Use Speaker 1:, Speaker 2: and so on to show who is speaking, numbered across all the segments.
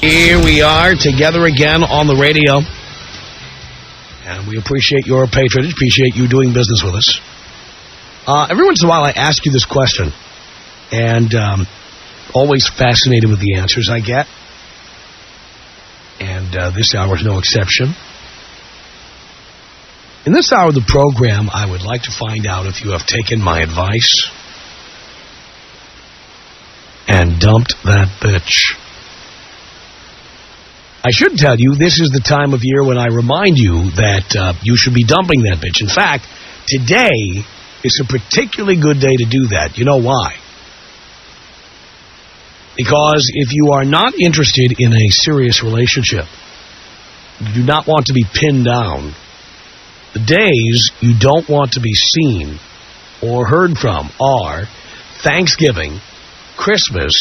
Speaker 1: Here we are together again on the radio. And we appreciate your patronage, appreciate you doing business with us. Every once in a while I ask you this question, and always fascinated with the answers I get. And this hour is no exception. In this hour of the program, I would like to find out if you have taken my advice and dumped that bitch. I should tell you, this is the time of year when I remind you that you should be dumping that bitch. In fact, today is a particularly good day to do that. You know why? Because if you are not interested in a serious relationship, you do not want to be pinned down, the days you don't want to be seen or heard from are Thanksgiving, Christmas,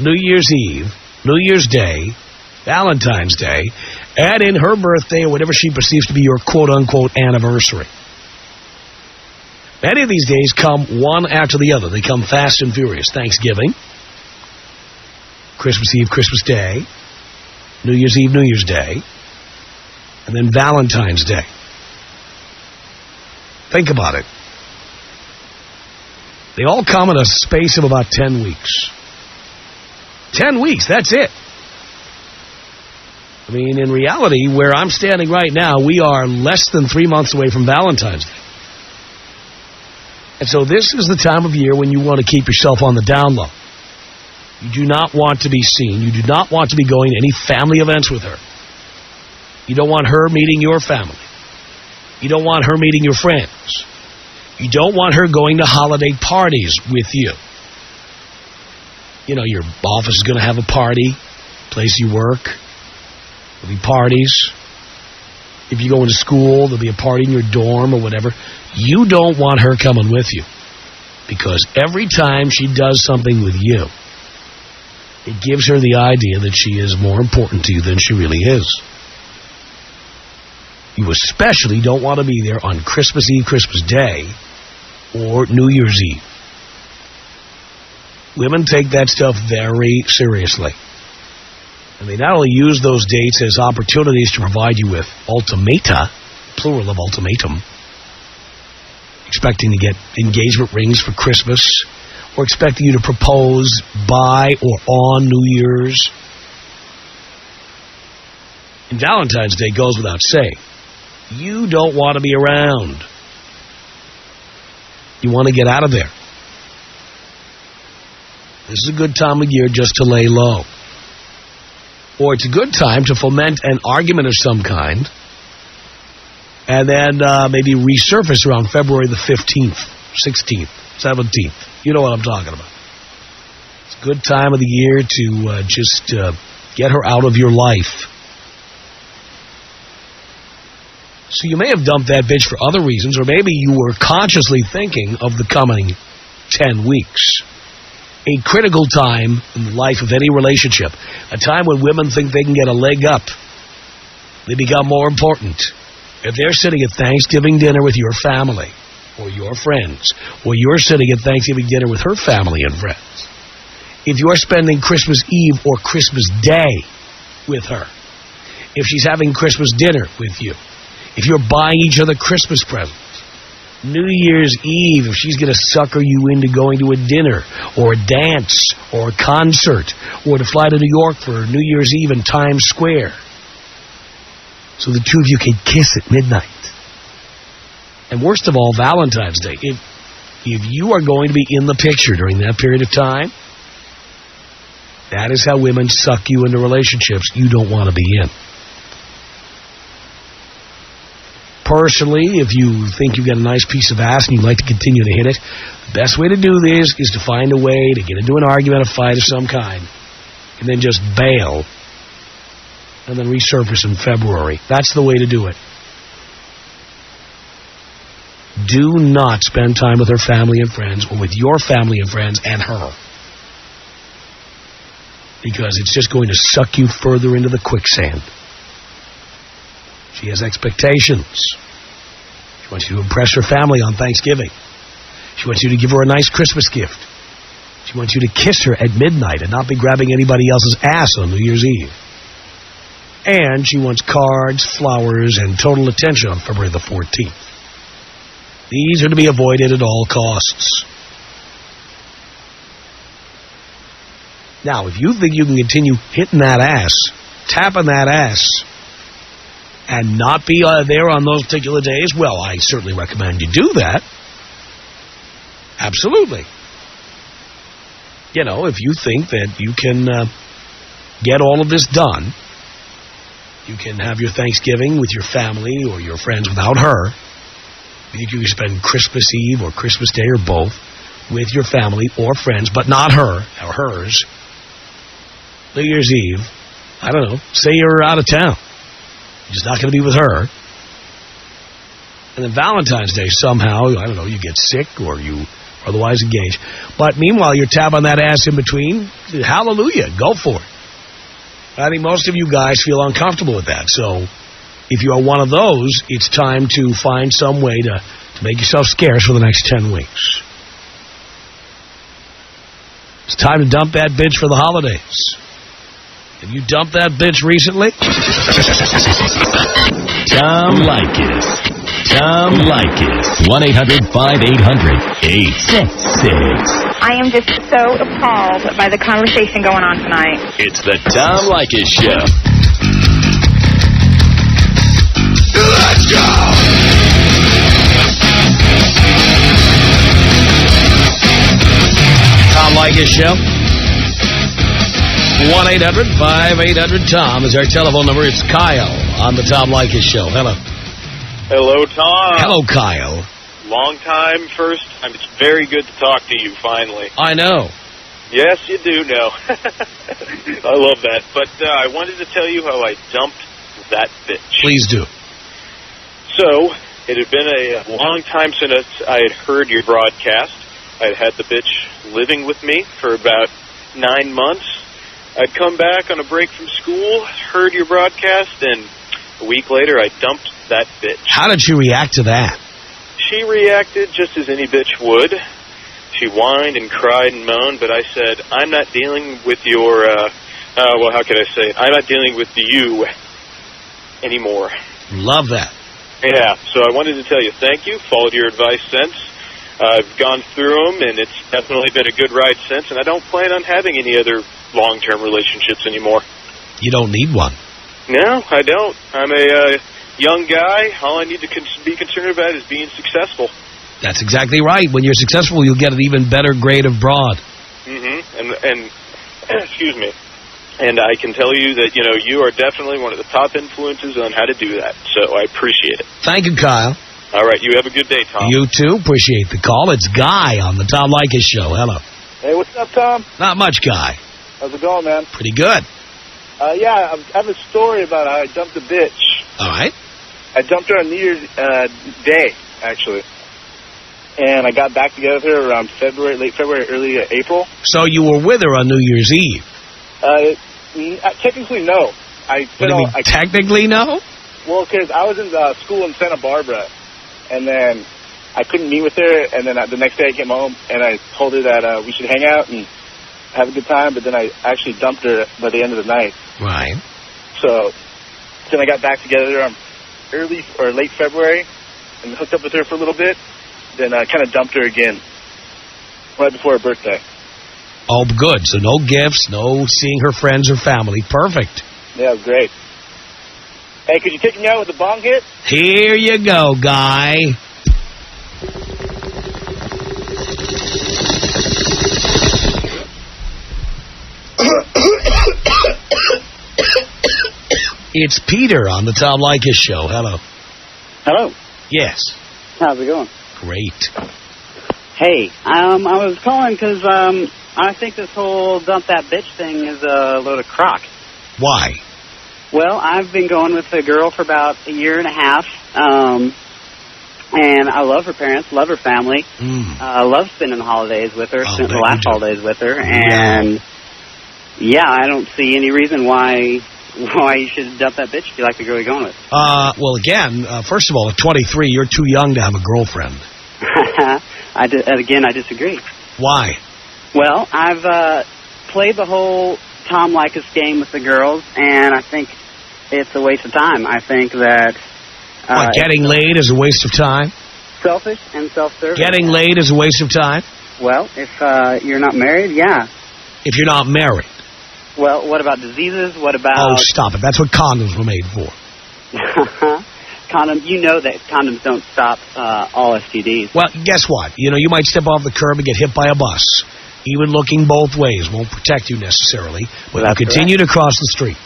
Speaker 1: New Year's Eve, New Year's Day, Valentine's Day, and in her birthday or whatever she perceives to be your quote-unquote anniversary. Many of these days come one after the other. They come fast and furious. Thanksgiving, Christmas Eve, Christmas Day, New Year's Eve, New Year's Day, and then Valentine's Day. Think about it. They all come in a space of about 10 weeks. 10 weeks, that's it. I mean, in reality, where I'm standing right now, we are less than 3 months away from Valentine's Day. And so this is the time of year when you want to keep yourself on the down low. You do not want to be seen. You do not want to be going to any family events with her. You don't want her meeting your family. You don't want her meeting your friends. You don't want her going to holiday parties with you. You know, your office is going to have a party, place you work. There'll be parties. If you go into school, there'll be a party in your dorm or whatever. You don't want her coming with you. Because every time she does something with you, it gives her the idea that she is more important to you than she really is. You especially don't want to be there on Christmas Eve, Christmas Day, or New Year's Eve. Women take that stuff very seriously. And they not only use those dates as opportunities to provide you with ultimata, plural of ultimatum, expecting to get engagement rings for Christmas, or expecting you to propose by or on New Year's. And Valentine's Day goes without saying. You don't want to be around. You want to get out of there. This is a good time of year just to lay low. Or it's a good time to foment an argument of some kind and then maybe resurface around February the 15th, 16th, 17th. You know what I'm talking about. It's a good time of the year to just get her out of your life. So you may have dumped that bitch for other reasons, or maybe you were consciously thinking of the coming 10 weeks. A critical time in the life of any relationship. A time when women think they can get a leg up. They become more important. If they're sitting at Thanksgiving dinner with your family, or your friends, or you're sitting at Thanksgiving dinner with her family and friends, if you're spending Christmas Eve or Christmas Day with her, if she's having Christmas dinner with you, if you're buying each other Christmas presents, New Year's Eve, if she's going to sucker you into going to a dinner or a dance or a concert or to fly to New York for New Year's Eve in Times Square so the two of you can kiss at midnight. And worst of all, Valentine's Day. If you are going to be in the picture during that period of time, that is how women suck you into relationships you don't want to be in. Personally, if you think you've got a nice piece of ass and you'd like to continue to hit it, the best way to do this is to find a way to get into an argument, a fight of some kind, and then just bail, and then resurface in February. That's the way to do it. Do not spend time with her family and friends, or with your family and friends and her, because it's just going to suck you further into the quicksand. She has expectations. She wants you to impress her family on Thanksgiving. She wants you to give her a nice Christmas gift. She wants you to kiss her at midnight and not be grabbing anybody else's ass on New Year's Eve. And she wants cards, flowers, and total attention on February the 14th. These are to be avoided at all costs. Now, if you think you can continue hitting that ass, tapping that ass, and not be there on those particular days, well, I certainly recommend you do that. Absolutely. You know, if you think that you can get all of this done, you can have your Thanksgiving with your family or your friends without her. You can spend Christmas Eve or Christmas Day or both with your family or friends, but not her or hers. New Year's Eve, I don't know, say you're out of town. You're just not going to be with her. And then Valentine's Day, somehow, I don't know, you get sick or you otherwise engage. But meanwhile, you're tapping that ass in between. Hallelujah, go for it. I think most of you guys feel uncomfortable with that. So if you are one of those, it's time to find some way to make yourself scarce for the next 10 weeks. It's time to dump that bitch for the holidays. Have you dumped that bitch recently?
Speaker 2: Tom Leykis. Tom Leykis. 1-800-5800-866.
Speaker 3: I am just so appalled by the conversation going on tonight.
Speaker 2: It's the Tom Leykis Show.
Speaker 1: Let's go! Tom Leykis Show. 1-800-5800-TOM is our telephone number. It's Kyle on the Tom Leykis Show. Hello.
Speaker 4: Hello, Tom.
Speaker 1: Hello, Kyle.
Speaker 4: Long time, first time. It's very good to talk to you, finally.
Speaker 1: I know.
Speaker 4: Yes, you do know. I love that. But I wanted to tell you how I dumped that bitch.
Speaker 1: Please do.
Speaker 4: So, it had been a long time since I had heard your broadcast. I had had the bitch living with me for about 9 months. I'd come back on a break from school, heard your broadcast, and a week later I dumped that bitch.
Speaker 1: How did she react to that?
Speaker 4: She reacted just as any bitch would. She whined and cried and moaned, but I said, I'm not dealing with your, well, how could I say it? I'm not dealing with you anymore.
Speaker 1: Love that.
Speaker 4: Yeah, so I wanted to tell you thank you, followed your advice since. I've gone through them, and it's definitely been a good ride since, and I don't plan on having any other long-term relationships anymore.
Speaker 1: You don't need one.
Speaker 4: No, I don't. I'm a young guy. All I need to be concerned about is being successful.
Speaker 1: That's exactly right. When you're successful, you'll get an even better grade of broad.
Speaker 4: Mm-hmm. And excuse me. And I can tell you that, you know, you are definitely one of the top influences on how to do that. So I appreciate it.
Speaker 1: Thank you, Kyle.
Speaker 4: All right. You have a good day, Tom.
Speaker 1: You too. Appreciate the call. It's Guy on the Tom Leykis Show. Hello.
Speaker 5: Hey, what's up, Tom?
Speaker 1: Not much, Guy.
Speaker 5: How's it going, man?
Speaker 1: Pretty good.
Speaker 5: Yeah, I have a story about how I dumped a bitch.
Speaker 1: All right.
Speaker 5: I dumped her on New Year's Day, actually. And I got back together with her around late February, early April.
Speaker 1: So you were with her on New Year's Eve?
Speaker 5: Technically, no.
Speaker 1: What do you mean, technically no?
Speaker 5: Well, because I was in school in Santa Barbara, and then I couldn't meet with her, and then the next day I came home, and I told her that we should hang out and have a good time, but then I actually dumped her by the end of the night.
Speaker 1: Right.
Speaker 5: So then I got back together on early or late February and hooked up with her for a little bit, then I kind of dumped her again right before her birthday.
Speaker 1: Oh, good. So no gifts, no seeing her friends or family. Perfect.
Speaker 5: Yeah, it was great. Hey, could you take me out with a bong hit?
Speaker 1: Here you go, Guy. It's Peter on the Tom Leykis Show. Hello.
Speaker 6: Hello.
Speaker 1: Yes.
Speaker 6: How's it going?
Speaker 1: Great.
Speaker 6: Hey, I was calling because I think this whole dump that bitch thing is a load of crock.
Speaker 1: Why?
Speaker 6: Well, I've been going with a girl for about a year and a half, and I love her parents, love her family, love spending the holidays with her, spent the last holidays with her, and yeah, I don't see any reason why you should dump that bitch if you like the girl you're going with.
Speaker 1: Well, again, first of all, at 23, you're too young to have a girlfriend.
Speaker 6: I disagree.
Speaker 1: Why?
Speaker 6: Well, I've played the whole Tom Leykis game with the girls, and I think it's a waste of time. I think that...
Speaker 1: getting laid is a waste of time?
Speaker 6: Selfish and self-serving.
Speaker 1: Getting laid is a waste of time?
Speaker 6: Well, if you're not married, yeah.
Speaker 1: If you're not married?
Speaker 6: Well, what about diseases? What about...
Speaker 1: Oh, stop it. That's what condoms were made for.
Speaker 6: Condoms, you know that condoms don't stop all STDs.
Speaker 1: Well, guess what? You know, you might step off the curb and get hit by a bus. Even looking both ways won't protect you necessarily, but you continue to cross the street.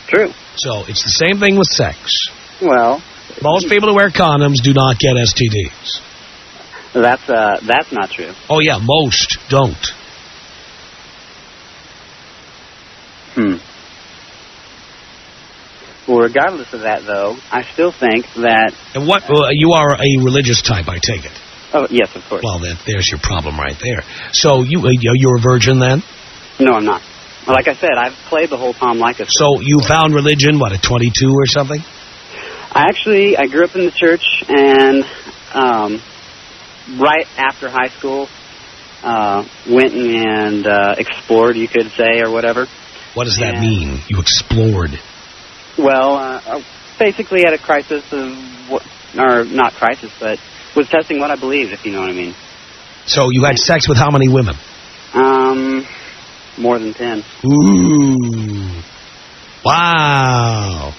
Speaker 6: True.
Speaker 1: So it's the same thing with sex.
Speaker 6: Well...
Speaker 1: Most people who wear condoms do not get STDs.
Speaker 6: That's not true.
Speaker 1: Oh, yeah, most don't.
Speaker 6: Well, regardless of that, though, I still think that...
Speaker 1: And what? You are a religious type, I take it.
Speaker 6: Oh, yes, of course.
Speaker 1: Well, there's your problem right there. So you're a virgin then?
Speaker 6: No, I'm not. Like I said, I've played the whole Tom Leykis.
Speaker 1: So you found religion, what, at 22 or something?
Speaker 6: I grew up in the church, and right after high school, went and explored, you could say, or whatever.
Speaker 1: What does that mean, you explored?
Speaker 6: Well, basically had a crisis of, or not crisis, but was testing what I believed, if you know what I mean.
Speaker 1: So you had sex with how many women?
Speaker 6: More than 10.
Speaker 1: Ooh. Wow.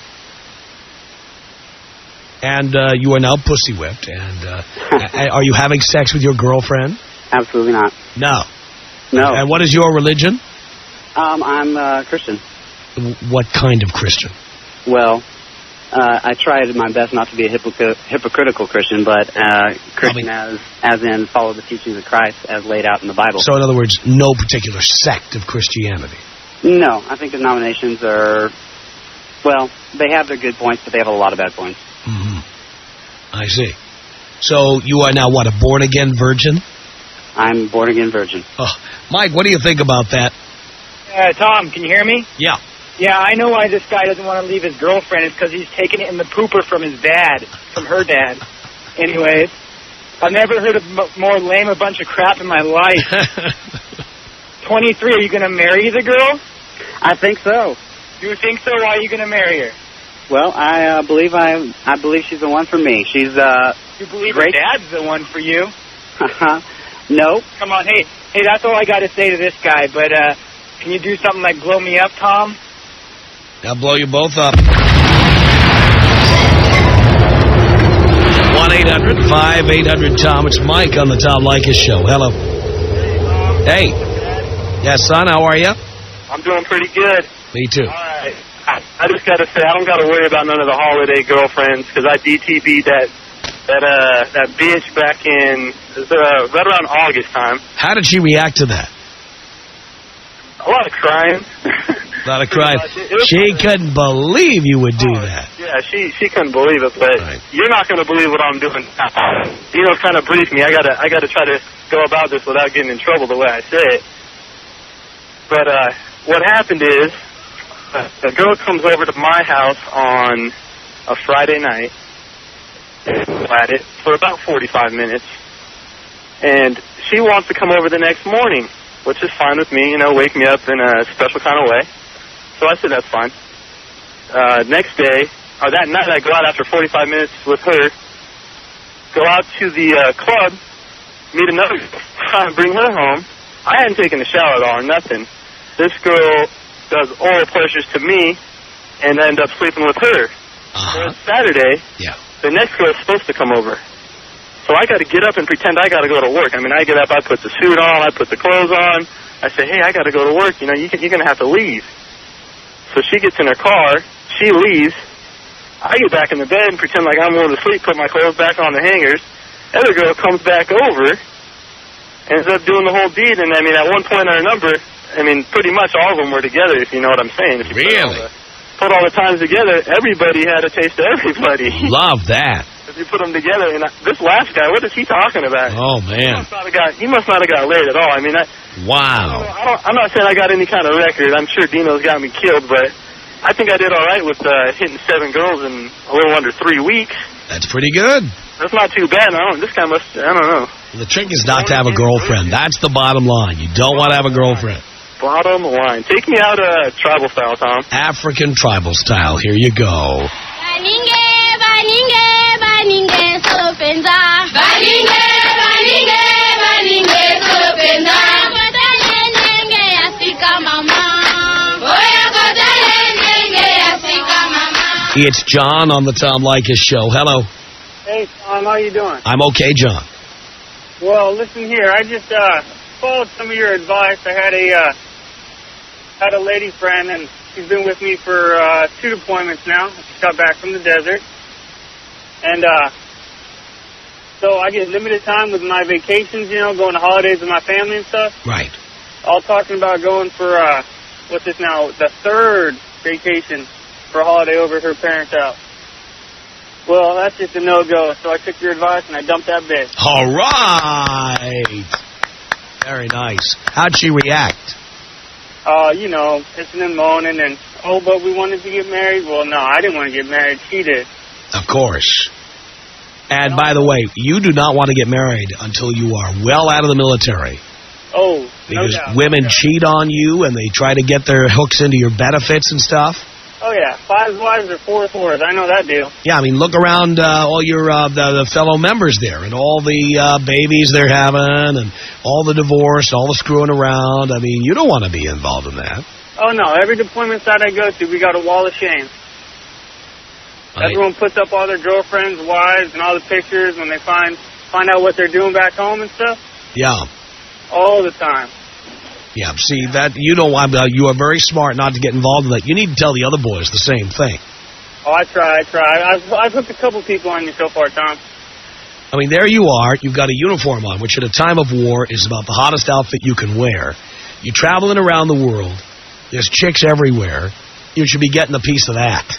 Speaker 1: And you are now pussy whipped. And are you having sex with your girlfriend?
Speaker 6: Absolutely not.
Speaker 1: No.
Speaker 6: No.
Speaker 1: And what is your religion?
Speaker 6: I'm Christian.
Speaker 1: What kind of Christian?
Speaker 6: Well, I tried my best not to be a hypocritical Christian, but Christian as in follow the teachings of Christ as laid out in the Bible.
Speaker 1: So in other words, no particular sect of Christianity?
Speaker 6: No. I think denominations are, well, they have their good points, but they have a lot of bad points.
Speaker 1: Mm-hmm. I see. So you are now, what, a born-again virgin?
Speaker 6: I'm born-again virgin.
Speaker 1: Oh, Mike, what do you think about that?
Speaker 7: Tom, can you hear me?
Speaker 1: Yeah.
Speaker 7: Yeah, I know why this guy doesn't want to leave his girlfriend. It's because he's taking it in the pooper from his dad, from her dad. Anyways, I've never heard of more lame a bunch of crap in my life. 23, are you going to marry the girl?
Speaker 6: I think so.
Speaker 7: You think so? Why are you going to marry her?
Speaker 6: Well, I believe she's the one for me. She's
Speaker 7: You believe
Speaker 6: great.
Speaker 7: her dad's the one for you?
Speaker 6: No.
Speaker 7: Come on, hey, that's all I got to say to this guy. But can you do something like blow me up, Tom?
Speaker 1: I'll blow you both up. 1-800-5800-TOM. It's Mike on the Tom Leykis Show. Hello. Hey. Yes, son, how are you?
Speaker 4: I'm doing pretty good.
Speaker 1: Me too.
Speaker 4: All right. I just got to say, I don't got to worry about none of the holiday girlfriends because I DTB'd that bitch back in right around August time.
Speaker 1: How did she react to that?
Speaker 4: A lot of crying.
Speaker 1: A lot of crying. She couldn't believe you would do that.
Speaker 4: Yeah, she couldn't believe it, but you're not going to believe what I'm doing. Dino's kind of briefed me. I gotta try to go about this without getting in trouble the way I say it. But what happened is, a girl comes over to my house on a Friday night, at it for about 45 minutes, and she wants to come over the next morning, which is fine with me, wake me up in a special kind of way. So I said that's fine. Next day, or that night, I go out after 45 minutes with her, go out to the club, meet another girl, bring her home. I hadn't taken a shower at all or nothing. This girl does oral pleasures to me and end up sleeping with her. So it's Saturday.
Speaker 1: Yeah.
Speaker 4: The next girl is supposed to come over. So I got to get up and pretend I got to go to work. I mean, I get up, I put the suit on, I put the clothes on. I say, hey, I got to go to work. You're going to have to leave. So she gets in her car. She leaves. I get back in the bed and pretend like I'm going to sleep, put my clothes back on the hangers. Other girl comes back over, ends up doing the whole deed. And, I mean, at one point on her number, I mean, pretty much all of them were together, if you know what I'm saying. If you
Speaker 1: really?
Speaker 4: Put all the times together, everybody had a taste of everybody.
Speaker 1: Love that.
Speaker 4: If you put them together, and this last guy, what is he talking about?
Speaker 1: Oh, man.
Speaker 4: He must not have got laid at all. I mean,
Speaker 1: wow.
Speaker 4: I'm not saying I got any kind of record. I'm sure Dino's got me killed, but I think I did all right with hitting 7 girls in a little under 3 weeks.
Speaker 1: That's pretty good.
Speaker 4: That's not too bad. This guy must, I don't know.
Speaker 1: The trick is not to have a girlfriend. That's the bottom line. You don't want to have a girlfriend.
Speaker 4: Bottom line. Take me out tribal style, Tom.
Speaker 1: African tribal style. Here you go. It's John on the Tom Leykis Show. Hello.
Speaker 8: Hey, Tom, how you doing?
Speaker 1: I'm okay, John.
Speaker 8: Well, listen here. I just followed some of your advice. I had a lady friend, and she's been with me for 2 deployments now. She got back from the desert. And so I get limited time with my vacations, you know, going to holidays with my family and stuff.
Speaker 1: Right.
Speaker 8: All talking about going for, what's this now, the 3rd vacation for a holiday over at her parents' house. Well, that's just a no-go, so I took your advice and I dumped that bitch.
Speaker 1: All right. Very nice. How'd she react?
Speaker 8: You know, pissing and moaning and, oh, but we wanted to get married. Well, no, I didn't want to get married. She did.
Speaker 1: Of course. And by the way, you do not want to get married until you are well out of the military.
Speaker 8: Oh,
Speaker 1: because
Speaker 8: no doubt,
Speaker 1: women
Speaker 8: no doubt.
Speaker 1: cheat on you and they try to get their hooks into your benefits and stuff.
Speaker 8: Oh, yeah. 5 wives or 4 whores. I know that deal.
Speaker 1: Yeah, I mean, look around all your the fellow members there and all the babies they're having and all the divorce, all the screwing around. I mean, you don't want to be involved in that.
Speaker 8: Oh, no. Every deployment site I go to, we got a wall of shame. Everyone puts up all their girlfriends, wives, and all the pictures when they find out what they're doing back home and stuff.
Speaker 1: Yeah.
Speaker 8: All the time.
Speaker 1: Yeah, see, that you don't want. You are very smart not to get involved in that. You need to tell the other boys the same thing.
Speaker 8: Oh, I try. I've hooked a couple people on you so far, Tom.
Speaker 1: I mean, there you are. You've got a uniform on, which at a time of war is about the hottest outfit you can wear. You're traveling around the world. There's chicks everywhere. You should be getting a piece of that.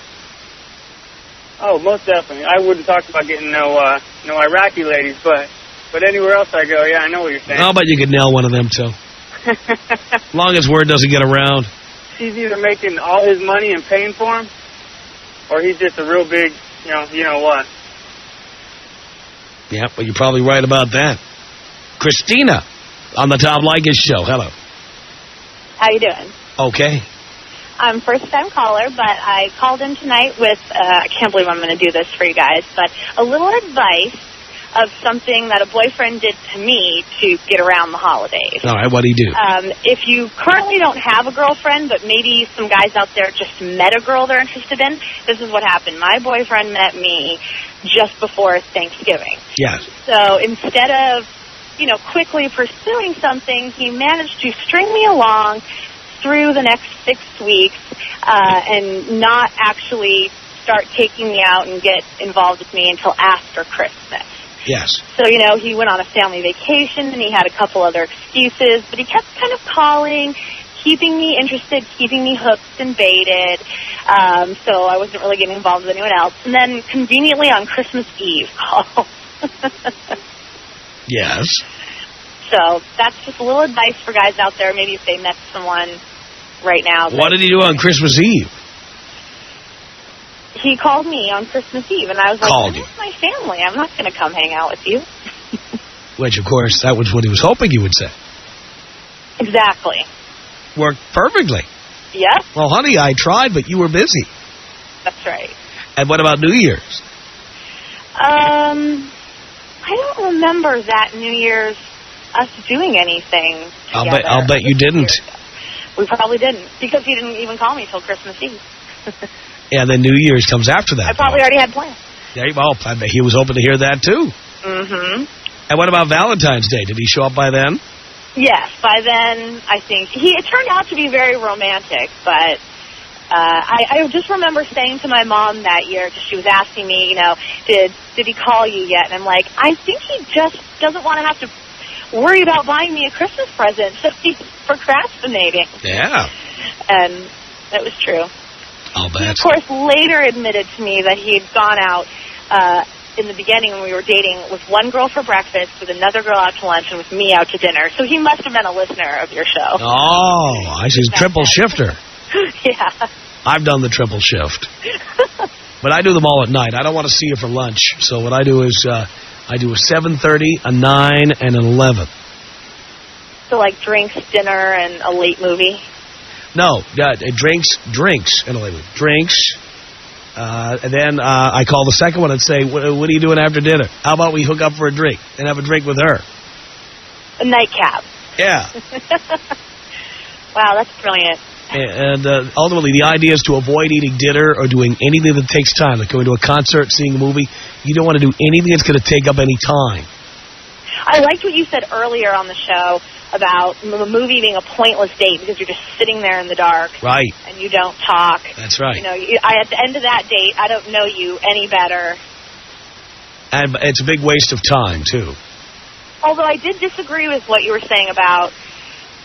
Speaker 8: Oh, most definitely. I wouldn't talk about getting no Iraqi ladies, but anywhere else I go, yeah, I know what you're saying.
Speaker 1: I'll bet you could nail one of them, too. As long as word doesn't get around.
Speaker 8: She's either making all his money and paying for him, or he's just a real big, you know what.
Speaker 1: Yeah, well, you're probably right about that. Christina on the Tom Leykis Show. Hello.
Speaker 3: How you doing?
Speaker 1: Okay.
Speaker 3: I'm first-time caller, but I called in tonight with, I can't believe I'm going to do this for you guys, but a little advice of something that a boyfriend did to me to get around the holidays.
Speaker 1: All right, what do you do?
Speaker 3: If you currently don't have a girlfriend, but maybe some guys out there just met a girl they're interested in, this is what happened. My boyfriend met me just before Thanksgiving.
Speaker 1: Yes.
Speaker 3: So instead of, quickly pursuing something, he managed to string me along through the next 6 weeks and not actually start taking me out and get involved with me until after Christmas.
Speaker 1: Yes.
Speaker 3: So, he went on a family vacation and he had a couple other excuses, but he kept kind of calling, keeping me interested, keeping me hooked and baited. So I wasn't really getting involved with anyone else. And then conveniently on Christmas Eve called.
Speaker 1: Yes.
Speaker 3: So that's just a little advice for guys out there, maybe if they met someone right now.
Speaker 1: What did he do on Christmas Eve?
Speaker 3: He called me on Christmas Eve, and I was like,
Speaker 1: Called
Speaker 3: this is my family. I'm not going to come hang out with you.
Speaker 1: Which, of course, that was what he was hoping you would say.
Speaker 3: Exactly.
Speaker 1: Worked perfectly.
Speaker 3: Yes.
Speaker 1: Well, honey, I tried, but you were busy.
Speaker 3: That's right.
Speaker 1: And what about New Year's?
Speaker 3: I don't remember that New Year's us doing anything together.
Speaker 1: I'll bet you didn't.
Speaker 3: We probably didn't, because he didn't even call me till Christmas Eve.
Speaker 1: Yeah, then New Year's comes after that.
Speaker 3: I probably already had plans.
Speaker 1: Yeah, well, I bet he was hoping to hear that, too.
Speaker 3: Mm-hmm.
Speaker 1: And what about Valentine's Day? Did he show up by then?
Speaker 3: Yes, by then, I think. It turned out to be very romantic, but I just remember saying to my mom that year, because she was asking me, did he call you yet? And I'm like, I think he just doesn't want to have to worry about buying me a Christmas present, so he's procrastinating.
Speaker 1: Yeah.
Speaker 3: And that was true.
Speaker 1: I'll bet.
Speaker 3: He, of course, later admitted to me that he had gone out in the beginning when we were dating with one girl for breakfast, with another girl out to lunch, and with me out to dinner. So he must have been a listener of your show.
Speaker 1: Oh, I see. Triple shifter.
Speaker 3: Yeah.
Speaker 1: I've done the triple shift. But I do them all at night. I don't want to see you for lunch. So what I do is I do a 7:30, a 9, and an 11.
Speaker 3: So, like, drinks, dinner, and a late movie?
Speaker 1: No, drinks, and a late movie. Drinks. And then I call the second one and say, what are you doing after dinner? How about we hook up for a drink and have a drink with her?
Speaker 3: A nightcap.
Speaker 1: Yeah.
Speaker 3: Wow, that's brilliant.
Speaker 1: And ultimately, the idea is to avoid eating dinner or doing anything that takes time, like going to a concert, seeing a movie. You don't want to do anything that's going to take up any time.
Speaker 3: I liked what you said earlier on the show about the movie being a pointless date because you're just sitting there in the dark.
Speaker 1: Right.
Speaker 3: And you don't talk.
Speaker 1: That's right.
Speaker 3: You know, at the end of that date, I don't know you any better.
Speaker 1: And it's a big waste of time, too.
Speaker 3: Although I did disagree with what you were saying about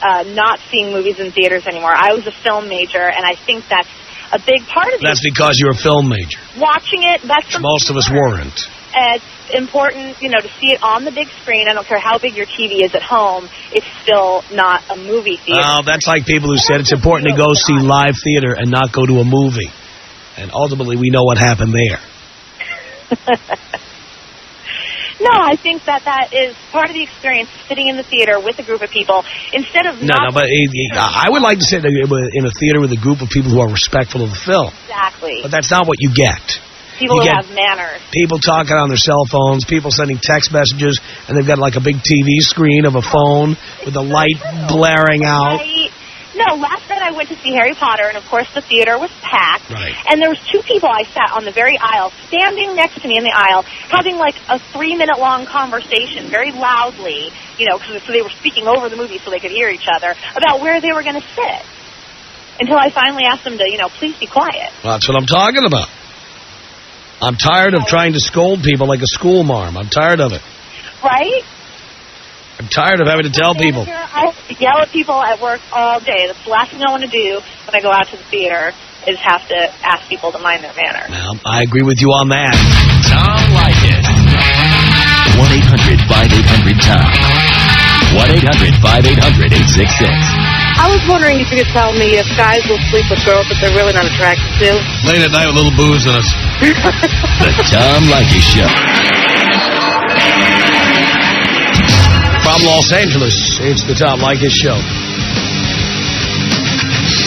Speaker 3: not seeing movies in theaters anymore. I was a film major, and I think that's a big part of it.
Speaker 1: That's because you're a film major.
Speaker 3: Watching it, that's
Speaker 1: most of us weren't.
Speaker 3: It's important, you know, to see it on the big screen. I don't care how big your TV is at home. It's still not a movie theater.
Speaker 1: That's like people who said it's important to go see live theater and not go to a movie. And ultimately, we know what happened there.
Speaker 3: No, I think that is part of the experience, sitting in the theater with a group of people, instead of
Speaker 1: but I would like to sit in a theater with a group of people who are respectful of the film.
Speaker 3: Exactly.
Speaker 1: But that's not what you get.
Speaker 3: People who have manners.
Speaker 1: People talking on their cell phones, people sending text messages, and they've got like a big TV screen of a phone with the light blaring out.
Speaker 3: Right. No, last night I went to see Harry Potter, and of course the theater was packed.
Speaker 1: Right.
Speaker 3: And there was two people I sat on the very aisle, standing next to me in the aisle, having like a 3-minute-long conversation, very loudly, you know, so they were speaking over the movie so they could hear each other, about where they were going to sit. Until I finally asked them to, you know, please be quiet.
Speaker 1: Well, that's what I'm talking about. I'm tired of trying to scold people like a school marm. I'm tired of it.
Speaker 3: Right?
Speaker 1: I'm tired of having to tell people.
Speaker 3: I have to yell at people at work all day. That's the last thing I want to do when I go out to the theater is have to ask people to mind their manner.
Speaker 1: Well, I agree with you on that.
Speaker 2: Tom Leykis. 1-800-5800-TOM. 1-800-5800-866.
Speaker 9: I was wondering if you could tell me if guys will sleep with girls that they're really not attracted to.
Speaker 1: Late at night with a little booze in us.
Speaker 2: The Tom Leykis Show.
Speaker 1: From Los Angeles, it's the Tom Leykis Show.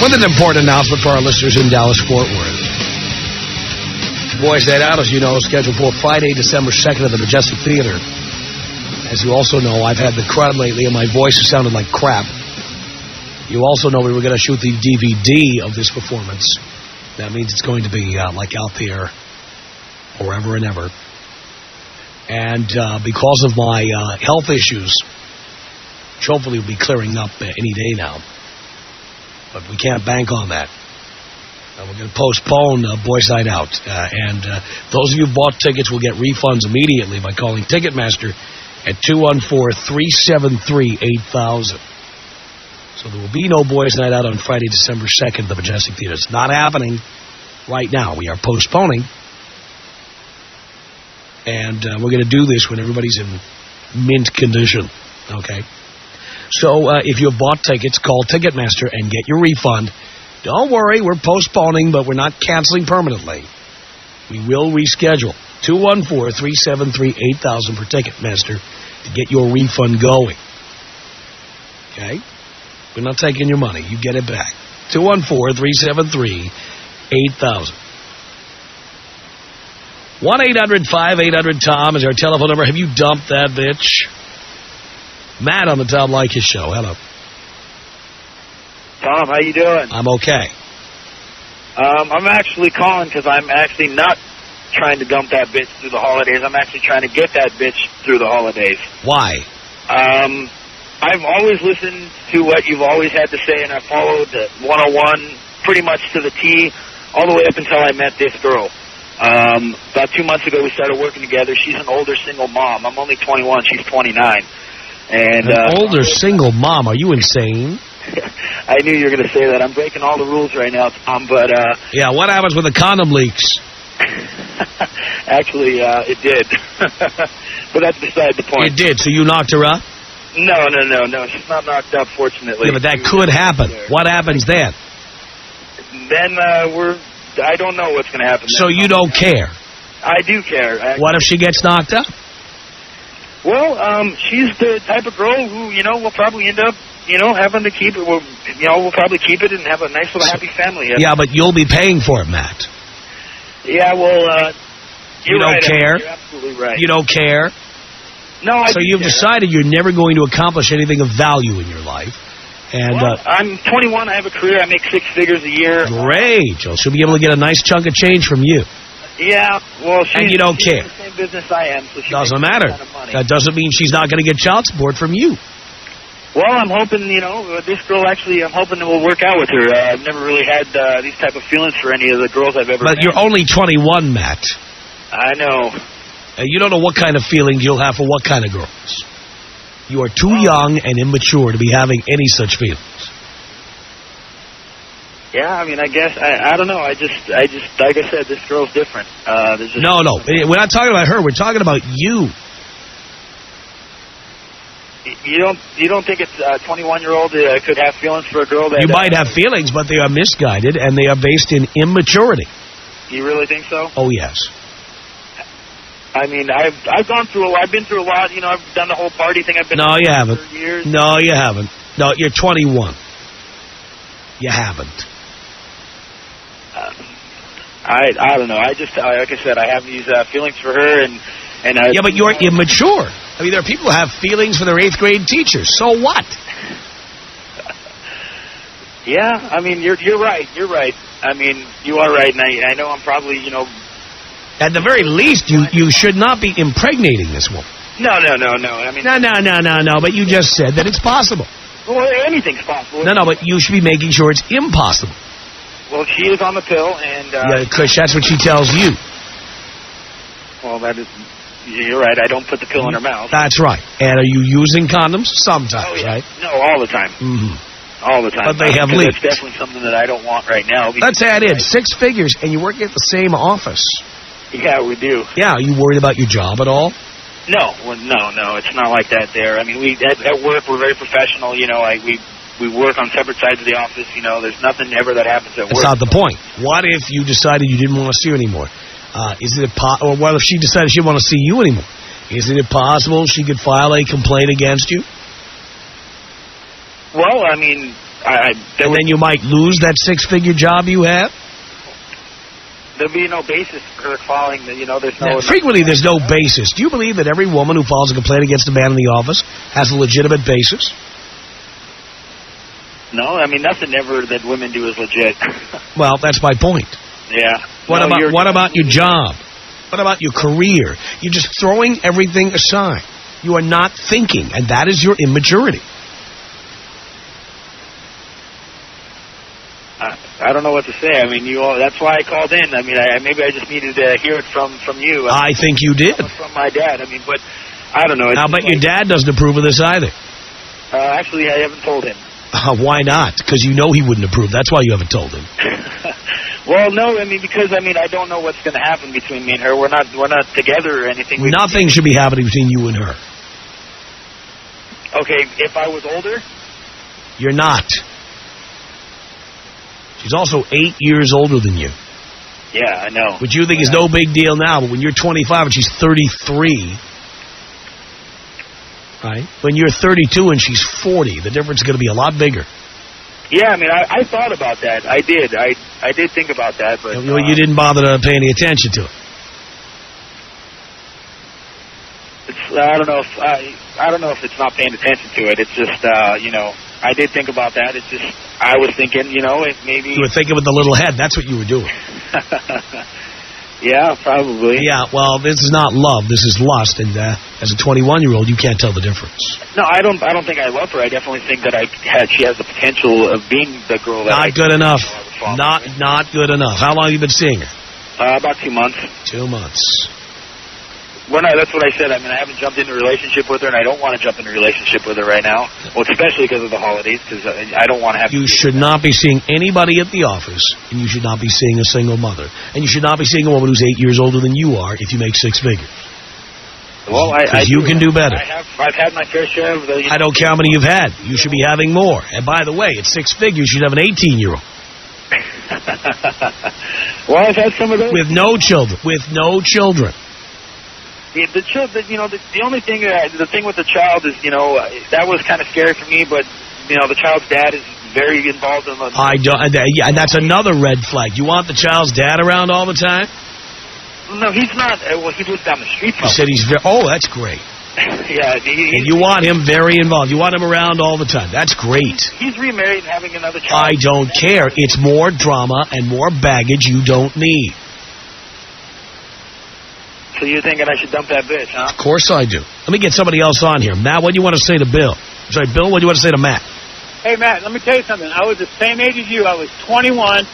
Speaker 1: With an important announcement for our listeners in Dallas-Fort Worth. Boys Night Out, as you know, is scheduled for Friday, December 2nd at the Majestic Theater. As you also know, I've had the crud lately and my voice has sounded like crap. You also know we were going to shoot the DVD of this performance. That means it's going to be like out there forever and ever. And because of my health issues, which hopefully will be clearing up any day now, but we can't bank on that. We're going to postpone Boys Night Out. And those of you who bought tickets will get refunds immediately by calling Ticketmaster at 214-373-8000. So there will be no Boys Night Out on Friday, December 2nd at the Majestic Theater. It's not happening right now. We are postponing. And we're going to do this when everybody's in mint condition. Okay? So if you have bought tickets, call Ticketmaster and get your refund. Don't worry, we're postponing, but we're not canceling permanently. We will reschedule. 214-373-8000 for Ticketmaster to get your refund going. Okay? We're not taking your money. You get it back. 214-373-8000. 1-800-5800-TOM is our telephone number. Have you dumped that bitch? Matt on the Tom Leykis Show. Hello.
Speaker 10: Tom, how you doing?
Speaker 1: I'm okay.
Speaker 10: I'm actually calling because I'm actually not trying to dump that bitch through the holidays. I'm actually trying to get that bitch through the holidays.
Speaker 1: Why?
Speaker 10: I've always listened to what you've always had to say, and I followed the 101 pretty much to the T all the way up until I met this girl. About 2 months ago, we started working together. She's an older single mom. I'm only 21. She's 29. And
Speaker 1: an older single mom? Are you insane?
Speaker 10: I knew you were going to say that. I'm breaking all the rules right now, Tom, but...
Speaker 1: yeah, what happens when the condom leaks?
Speaker 10: Actually, it did. But that's beside the point.
Speaker 1: It did, so you knocked her up?
Speaker 10: No. She's not knocked up, fortunately.
Speaker 1: Yeah, but that could happen. What happens then?
Speaker 10: Then I don't know what's going to happen.
Speaker 1: So you don't care?
Speaker 10: I do care.
Speaker 1: What if she gets knocked up?
Speaker 10: Well, she's the type of girl who, we'll probably end up, having to keep it. We'll probably keep it and have a nice little happy family.
Speaker 1: Yeah, but you'll be paying for it, Matt.
Speaker 10: Yeah, well,
Speaker 1: you don't care.
Speaker 10: You're absolutely right.
Speaker 1: You don't care.
Speaker 10: No, I
Speaker 1: So you've decided you're never going to accomplish anything of value in your life. And
Speaker 10: I'm 21. I have a career. I make 6 figures a year.
Speaker 1: Great. She'll be able to get a nice chunk of change from you.
Speaker 10: Yeah, well,
Speaker 1: and you don't care.
Speaker 10: In the same business I am, so she
Speaker 1: doesn't
Speaker 10: makes
Speaker 1: matter.
Speaker 10: kind of money.
Speaker 1: That doesn't mean she's not going to get child support from you.
Speaker 10: Well, I'm hoping, this girl actually, I'm hoping it will work out with her. I've never really had these type of feelings for any of the girls I've ever met.
Speaker 1: But you're only 21, Matt.
Speaker 10: I know.
Speaker 1: You don't know what kind of feelings you'll have for what kind of girls. You are too young and immature to be having any such feelings.
Speaker 10: Yeah, I mean, I guess, I don't know. I just, like I said, this girl's different.
Speaker 1: No, we're not talking about her. We're talking about you.
Speaker 10: You don't think it's a 21-year-old could have feelings for a girl that...
Speaker 1: You might have feelings, but they are misguided, and they are based in immaturity.
Speaker 10: You really think so?
Speaker 1: Oh, yes.
Speaker 10: I mean, I've gone through I've been through a lot. I've done the whole party thing. I've been
Speaker 1: No, you haven't.
Speaker 10: For years.
Speaker 1: No, you haven't. No, you're 21. You haven't.
Speaker 10: I don't know. I just, like I said, I have these feelings for her, and
Speaker 1: yeah, but you're immature. I mean, there are people who have feelings for their 8th grade teachers. So what?
Speaker 10: Yeah, I mean, you're right. You're right. I mean, you are right, and I know I'm probably,
Speaker 1: At the very least, you should not be impregnating this woman.
Speaker 10: No. I mean,
Speaker 1: no. But you just said that it's possible.
Speaker 10: Well, anything's possible.
Speaker 1: No, but you should be making sure it's impossible.
Speaker 10: Well, she is on the pill, and...
Speaker 1: yeah, Kush, that's what she tells you.
Speaker 10: Well, you're right. I don't put the pill in her mouth.
Speaker 1: That's right. And are you using condoms? Sometimes, right?
Speaker 10: No, all the time.
Speaker 1: Mm-hmm.
Speaker 10: All the time.
Speaker 1: But they have leaked.
Speaker 10: It's definitely something that I don't want right now.
Speaker 1: Let's add in 6 figures, and you work at the same office.
Speaker 10: Yeah, we do.
Speaker 1: Yeah, are you worried about your job at all?
Speaker 10: No, it's not like that there. I mean, at work, we're very professional. We work on separate sides of the office. There's nothing ever that happens at work.
Speaker 1: That's not the point. What if you decided you didn't want to see her anymore? Or what if she decided she didn't want to see you anymore? Isn't it possible she could file a complaint against you?
Speaker 10: Well, I mean...
Speaker 1: and then you might lose that 6-figure job you have?
Speaker 10: There'll be no basis for her filing. There's no...
Speaker 1: Frequently, there's no basis. Do you believe that every woman who files a complaint against a man in the office has a legitimate basis?
Speaker 10: No, I mean, nothing ever that women do is legit.
Speaker 1: Well, that's my point.
Speaker 10: Yeah.
Speaker 1: What about your job? What about your career? You're just throwing everything aside. You are not thinking, and that is your immaturity.
Speaker 10: I don't know what to say. I mean, that's why I called in. I mean, maybe I just needed to hear it from you.
Speaker 1: I think you did.
Speaker 10: From my dad. I mean, but I don't know.
Speaker 1: Now, but your dad doesn't approve of this either.
Speaker 10: Actually, I haven't told him.
Speaker 1: Why not? Because you know he wouldn't approve. That's why you haven't told him.
Speaker 10: Well, no, because I don't know what's going to happen between me and her. We're not together or anything.
Speaker 1: Nothing should be happening between you and her.
Speaker 10: Okay, if I was older?
Speaker 1: You're not. She's also 8 years older than you.
Speaker 10: Yeah, I know.
Speaker 1: Which you think is no big deal now, but when you're 25 and she's 33, right? When you're 32 and she's 40, the difference is going to be a lot bigger.
Speaker 10: Yeah, I mean, I thought about that. I did. I did think about that, but
Speaker 1: you didn't bother to pay any attention to it.
Speaker 10: I don't know if it's not paying attention to it. It's just I did think about that. It's just I was thinking, if maybe
Speaker 1: you were thinking with the little head. That's what you were doing.
Speaker 10: Yeah, probably.
Speaker 1: Yeah, well, this is not love. This is lust, and as a 21-year-old, you can't tell the difference.
Speaker 10: No, I don't think I love her. I definitely think that she has the potential of being the girl that
Speaker 1: Not good enough. Not good enough. How long have you been seeing her?
Speaker 10: About 2 months.
Speaker 1: 2 months.
Speaker 10: That's what I said. I mean, I haven't jumped into a relationship with her, and I don't want to jump into a relationship with her right now. Well, especially because of the holidays, because I don't want to have to...
Speaker 1: You should not be seeing anybody at the office, and you should not be seeing a single mother. And you should not be seeing a woman who's 8 years older than you are if you make 6 figures.
Speaker 10: Well,
Speaker 1: you can do better.
Speaker 10: I've had my fair share of the...
Speaker 1: I don't care how many you've had. You should be having more. And by the way, at 6 figures, you should have an 18-year-old.
Speaker 10: Well, I've had some of those.
Speaker 1: With no children.
Speaker 10: The only thing, the thing with the child is, that was kind of scary for me. But the child's dad is very involved in the.
Speaker 1: I don't. Yeah, and that's another red flag. You want the child's dad around all the time?
Speaker 10: No, he's not. Well, he lives down the street from.
Speaker 1: You said he's very. Oh, that's great.
Speaker 10: Yeah,
Speaker 1: and you want him very involved. You want him around all the time. That's great.
Speaker 10: He's remarried and having another child.
Speaker 1: I don't care. It's more drama and more baggage you don't need.
Speaker 10: So you're thinking I should dump that bitch, huh?
Speaker 1: Of course I do. Let me get somebody else on here. Matt, what do you want to say to Bill? Sorry, Bill, what do you want to say to Matt?
Speaker 7: Hey, Matt, let me tell you something. I was the same age as you. I was 21.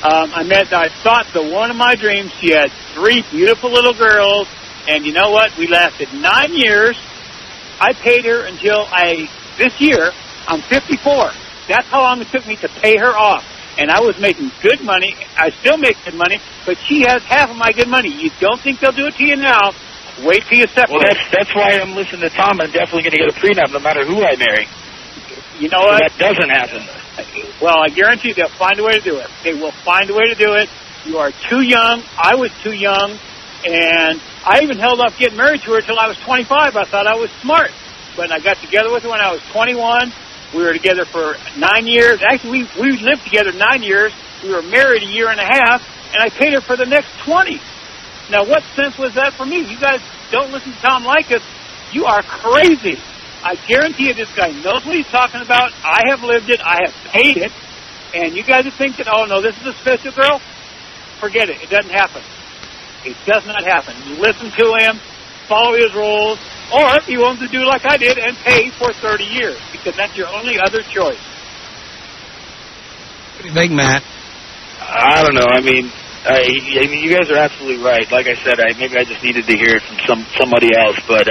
Speaker 7: I thought the one of my dreams. She had 3 beautiful little girls. And you know what? We lasted 9 years. I paid her until this year, I'm 54. That's how long it took me to pay her off. And I was making good money. I still make good money, but she has half of my good money. You don't think they'll do it to you now? Wait till you separate.
Speaker 10: Well, that's why I'm listening to Tom. I'm definitely going to get a prenup no matter who I marry.
Speaker 7: You know what?
Speaker 10: That doesn't happen.
Speaker 7: Well, I guarantee you they'll find a way to do it. They will find a way to do it. You are too young. I was too young. And I even held off getting married to her until I was 25. I thought I was smart. But I got together with her when I was 21. We were together for 9 years. Actually, we lived together 9 years. We were married a year and a half. And I paid her for the next 20. Now, what sense was that for me? You guys don't listen to Tom Leykis. You are crazy. I guarantee you this guy knows what he's talking about. I have lived it. I have paid it. And you guys think that, oh, no, this is a special girl? Forget it. It doesn't happen. It does not happen. You listen to him, follow his rules, or you want to do like I did and pay for 30 years, because that's your only other choice.
Speaker 1: What do you think, Matt?
Speaker 10: I don't know. I mean, you guys are absolutely right. Like I said, maybe I just needed to hear it from somebody else. But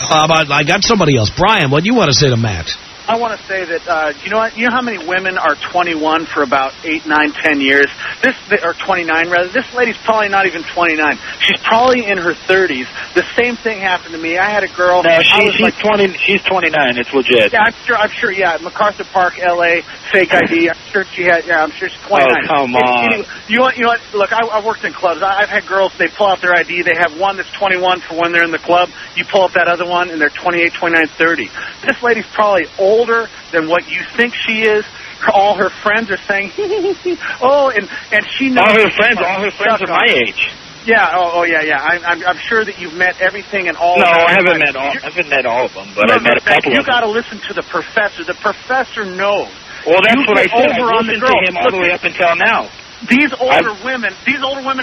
Speaker 1: how about I got somebody else? Brian, what do you want to say to Matt?
Speaker 11: I want to say that, you know what? You know how many women are 21 for about 8, 9, 10 years? Or 29, rather. This lady's probably not even 29. She's probably in her 30s. The same thing happened to me. I had a girl.
Speaker 10: No, she's 20. She's 29. It's legit.
Speaker 11: Yeah, I'm sure. Yeah, MacArthur Park, L.A., fake ID. I'm sure she had. Yeah, I'm sure she's 29.
Speaker 10: Oh, come on.
Speaker 11: Anyway, you know what? Look, I worked in clubs. I've had girls. They pull out their ID. They have one that's 21 for when they're in the club. You pull up that other one, and they're 28, 29, 30. This lady's probably older than what you think she is. All her friends are saying, oh, and she knows.
Speaker 10: All her friends are my age.
Speaker 11: Yeah, yeah. I'm sure that you've met everything and all.
Speaker 10: No, I haven't met all of them, but I've met a couple of them.
Speaker 11: You got to listen to the professor. The professor knows.
Speaker 10: Well, that's what I said. I listened to him all the way up until now.
Speaker 11: These older women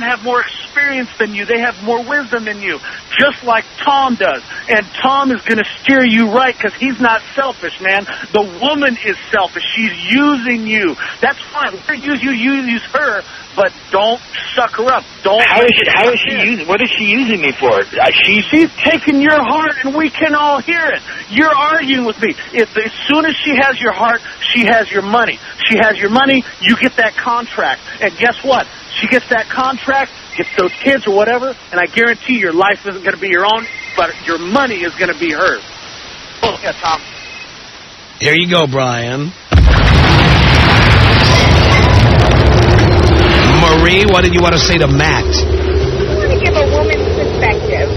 Speaker 11: have more experience than you. They have more wisdom than you, just like Tom does. And Tom is going to steer you right because he's not selfish, man. The woman is selfish. She's using you. That's fine. Let her use you. You use her, but don't suck her up. Don't.
Speaker 10: How is she using? What is she using me for?
Speaker 11: She's taking your heart, and we can all hear it. You're arguing with me. As soon as she has your heart, she has your money. She has your money. You get that contract. And guess what? She gets that contract, gets those kids or whatever, and I guarantee your life isn't going to be your own, but your money is going to be hers. Oh, yeah, Tom.
Speaker 1: Here you go, Brian. Marie, what did you want to say to Matt?
Speaker 12: I want to give a woman's perspective.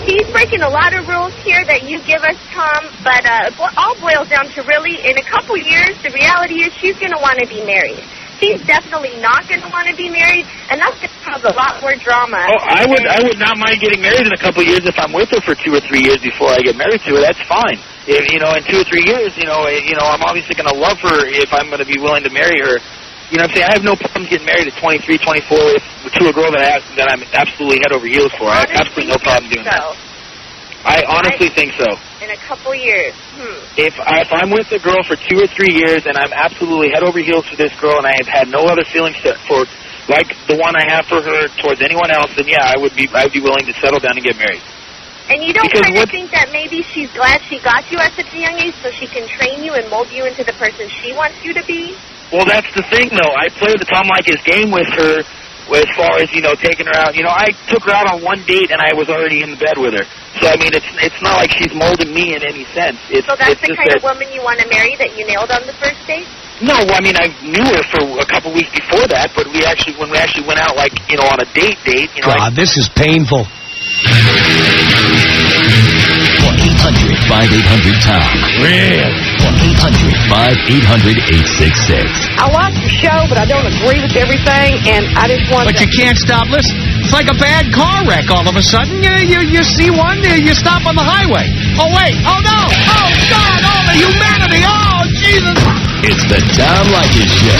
Speaker 12: He's breaking a lot of rules here that you give us, Tom, but it all boils down to really, in a couple years, the reality is she's going to want to be married. She's definitely not going to want to be married, and that's going to cause a lot more drama.
Speaker 10: Oh, I would not mind getting married in a couple of years if I'm with her for 2 or 3 years before I get married to her. That's fine. If, in 2 or 3 years, I'm obviously going to love her if I'm going to be willing to marry her. You know what I'm saying? I have no problem getting married at 23, 24 to a girl that I'm absolutely head over heels for. I have absolutely no problem doing that. I honestly think so.
Speaker 12: In a couple years.
Speaker 10: If I'm with a girl for 2 or 3 years and I'm absolutely head over heels for this girl and I have had no other feelings for like the one I have for her towards anyone else, then yeah, I'd be willing to settle down and get married.
Speaker 12: And you don't kind of think that maybe she's glad she got you at such a young age so she can train you and mold you into the person she wants you to be?
Speaker 10: Well, that's the thing, though. I played the Tom Leykis game with her as far as, taking her out. I took her out on one date, and I was already in bed with her. So, I mean, it's not like she's molding me in any sense.
Speaker 12: So that's the kind of woman you want to marry that you nailed on the first date?
Speaker 10: No, I mean, I knew her for a couple weeks before that, but when we actually went out, on a date,
Speaker 1: God, this is painful.
Speaker 2: 1-800-5800-TOM.
Speaker 1: Really?
Speaker 2: 1-800-5800-866.
Speaker 9: I like your show, but I don't agree with everything, and I just want
Speaker 13: But you can't stop listening. It's like a bad car wreck. All of a sudden, you see one, you stop on the highway. Oh, wait. Oh, no. Oh, God. Oh, the humanity. Oh, Jesus.
Speaker 2: It's the Tom Leykis Show.